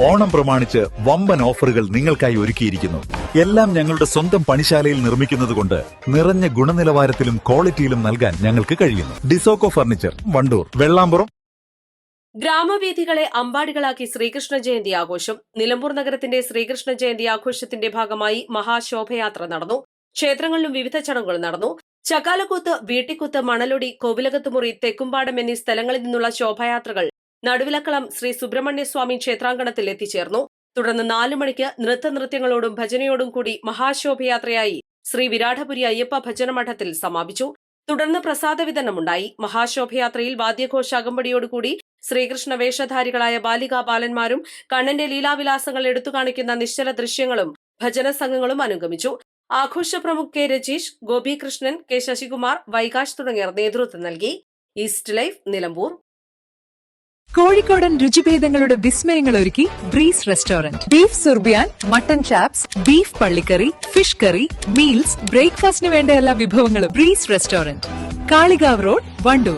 ഓണം പ്രമാണിച്ച് വമ്പൻ ഓഫറുകൾ നിങ്ങൾക്കായി ഒരുക്കിയിരിക്കുന്നു. എല്ലാം ഞങ്ങളുടെ സ്വന്തം പണിശാലയിൽ നിർമ്മിക്കുന്നതുകൊണ്ട് നിറഞ്ഞ ഗുണനിലവാരത്തിലും ക്വാളിറ്റിയിലും നൽകാൻ ഞങ്ങൾക്ക് കഴിയുന്നു. ഡിസോക്കോ ഫർണിച്ചർ, വണ്ടൂർ, വെള്ളാമ്പുറം. ഗ്രാമവേദികളെ അമ്പാടികളാക്കി ശ്രീകൃഷ്ണ ജയന്തി ആഘോഷം. നിലമ്പൂർ നഗരത്തിന്റെ ശ്രീകൃഷ്ണ ജയന്തി ആഘോഷത്തിന്റെ ഭാഗമായി മഹാശോഭയാത്ര നടന്നു. ക്ഷേത്രങ്ങളിലും വിവിധ ചടങ്ങുകൾ നടന്നു. ചക്കാലക്കൂത്ത്, വീട്ടിക്കുത്ത്, മണലൊടി, കോവിലകത്തുമുറി, തെക്കുംപാടം എന്നീ സ്ഥലങ്ങളിൽ നിന്നുള്ള ശോഭായാത്രകൾ നടുവിലക്കളം ശ്രീ സുബ്രഹ്മണ്യസ്വാമി ക്ഷേത്രാങ്കണത്തിൽ എത്തിച്ചേർന്നു. തുടർന്ന് 4 മണിക്ക് നൃത്തനൃത്യങ്ങളോടും ഭജനയോടും കൂടി മഹാശോഭയാത്രയായി ശ്രീ വിരാടപുരി അയ്യപ്പ ഭജനമഠത്തിൽ സമാപിച്ചു. തുടർന്ന് പ്രസാദ വിതരണമുണ്ടായി. മഹാശോഭയാത്രയിൽ വാദ്യഘോഷ അകമ്പടിയോടുകൂടി ശ്രീകൃഷ്ണ വേഷധാരികളായ ബാലികാ ബാലന്മാരും കണ്ണന്റെ ലീലാവിലാസങ്ങൾ എടുത്തുകാണിക്കുന്ന നിശ്ചല ദൃശ്യങ്ങളും ഭജന സംഘങ്ങളും അനുഗമിച്ചു. ആഘോഷ പ്രമുഖ് കെ രജീഷ്, ഗോപികൃഷ്ണൻ, കെ ശശികുമാർ, വൈകാശ് തുടങ്ങിയവർ നേതൃത്വം നൽകി. East life, Nilambur. കോഴിക്കോടൻ രുചിഭേദങ്ങളുടെ വിസ്മയങ്ങൾ ഒരുക്കി breeze restaurant. Beef surbiyan, mutton chops, beef പള്ളിക്കറി, ഫിഷ് കറി, മീൽസ്, ബ്രേക്ക്ഫാസ്റ്റിന് വേണ്ട എല്ലാ വിഭവങ്ങളും. Breeze restaurant, Kalikavu road, Wandoor.